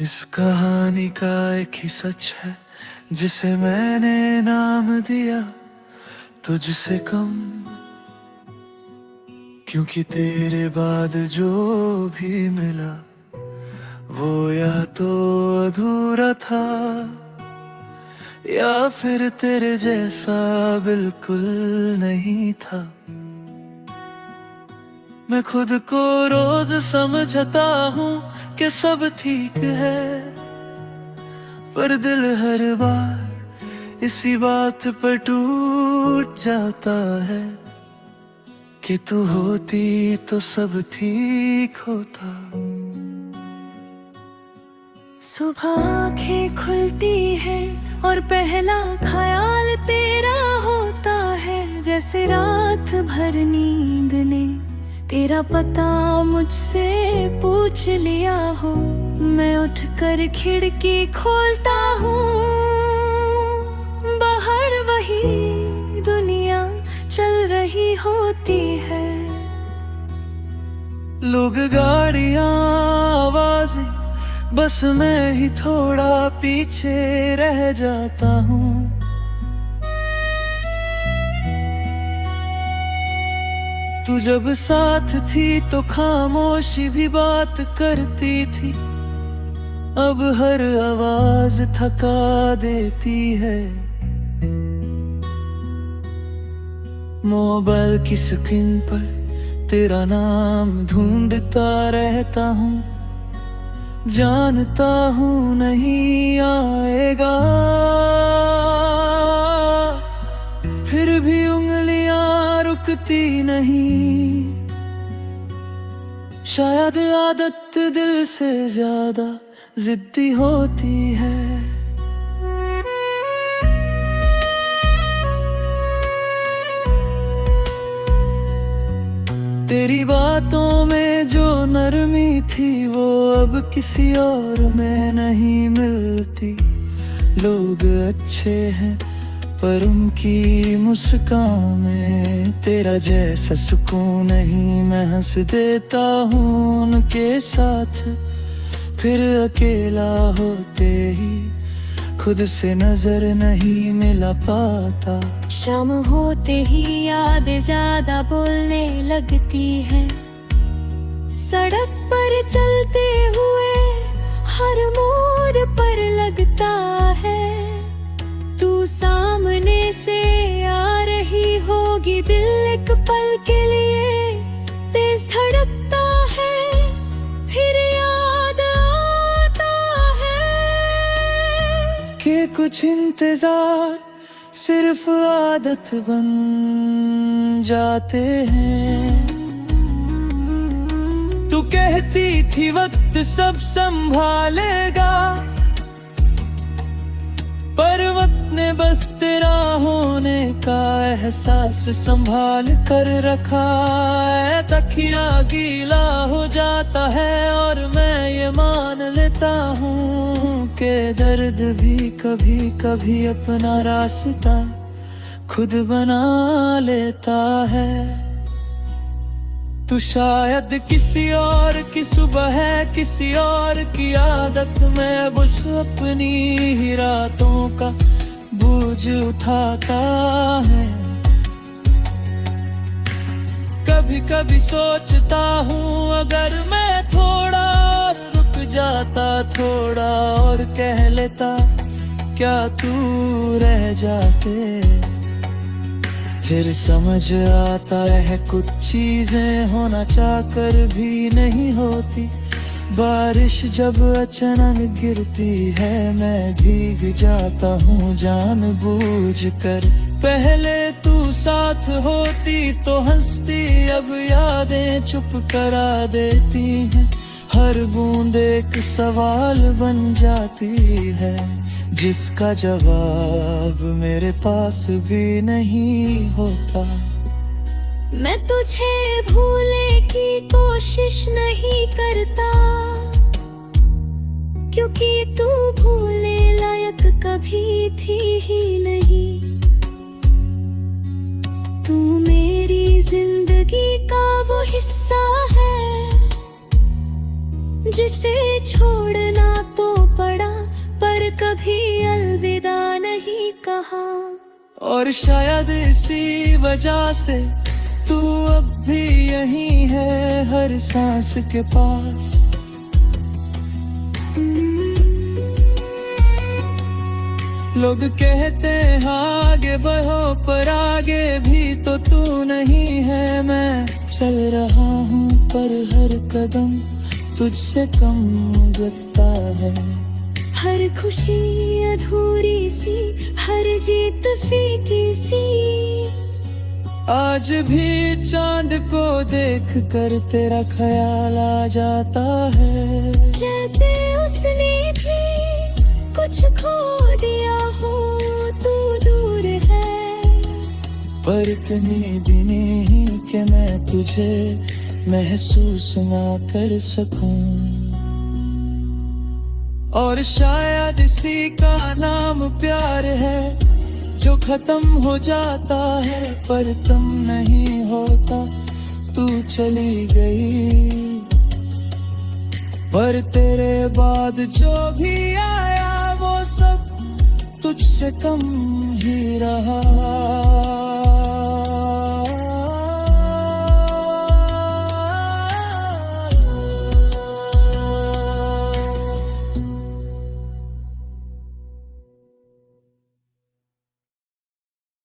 इस कहानी का एक ही सच है जिसे मैंने नाम दिया तुझसे कम, क्योंकि तेरे बाद जो भी मिला वो या तो अधूरा था या फिर तेरे जैसा बिल्कुल नहीं था। मैं खुद को रोज समझता हूँ कि सब ठीक है, पर दिल हर बार इसी बात पर टूट जाता है कि तू होती तो सब ठीक होता। सुबह आंखें खुलती है और पहला ख्याल तेरा होता है, जैसे रात भर नींद ने तेरा पता मुझसे पूछ लिया हो। मैं उठकर खिड़की खोलता हूँ, बाहर वही दुनिया चल रही होती है। लोग, गाड़ियाँ, आवाजें, बस मैं ही थोड़ा पीछे रह जाता हूँ। तू जब साथ थी तो खामोशी भी बात करती थी, अब हर आवाज थका देती है। मोबाइल की स्क्रीन पर तेरा नाम ढूंढता रहता हूँ, जानता हूँ नहीं आएगा, फिर भी उंगलियां रुकती नहीं। शायद आदत दिल से ज्यादा जिद्दी होती है। तेरी बातों में जो नरमी थी वो अब किसी और में नहीं मिलती। लोग अच्छे हैं पर उनकी मुस्कान में तेरा जैसा सुकून नहीं। मैं हंस देता हूँ उनके साथ, फिर अकेला होते ही खुद से नजर नहीं मिला पाता। शाम होते ही यादें ज्यादा बोलने लगती है, सड़क पर चलते हुए हर मोड़ पर लगता है। तू सामने से आ रही होगी, दिल एक पल के लिए तेज धड़कता है, फिर याद आता है कि कुछ इंतजार सिर्फ आदत बन जाते हैं। तू कहती थी वक्त सब संभालेगा, पर वक्त ने बस तेरा होने का एहसास संभाल कर रखा है। तकिया गीला हो जाता है और मैं ये मान लेता हूँ कि दर्द भी कभी कभी अपना रास्ता खुद बना लेता है। तू शायद किसी और की सुबह है, किसी और की आदत में बस अपनी ही रातों का बोझ उठाता है। कभी कभी सोचता हूँ अगर मैं थोड़ा और रुक जाता, थोड़ा और कह लेता, क्या तू रह जाते। फिर समझ आता है कुछ चीजें होना चाहकर भी नहीं होती। बारिश जब अचानक गिरती है मैं भीग जाता हूँ जानबूझकर। पहले तू साथ होती तो हंसती, अब यादें चुप करा देती हैं। हर बूंद एक सवाल बन जाती है जिसका जवाब मेरे पास भी नहीं होता। मैं तुझे भूलने की कोशिश नहीं करता, क्योंकि तू भूलने लायक कभी थी ही नहीं। तू मेरी जिंदगी का वो हिस्सा है जिसे छोड़ना तो कभी अलविदा नहीं कहा। और शायद इसी वजह से तू अब भी यहीं है, हर सांस के पास। लोग कहते हैं आगे बढ़ो, पर आगे भी तो तू नहीं है। मैं चल रहा हूँ पर हर कदम तुझसे कम लगता है। हर खुशी अधूरी सी, हर जीत फीकी सी। आज भी चांद को देख कर तेरा ख्याल आ जाता है। जैसे उसने भी कुछ खो दिया हो, तू दूर है। पर इतनी भी नहीं कि मैं तुझे महसूस ना कर सकूं। और शायद इसी का नाम प्यार है, जो खत्म हो जाता है पर तुम नहीं होता। तू चली गई पर तेरे बाद जो भी आया वो सब तुझसे कम ही रहा।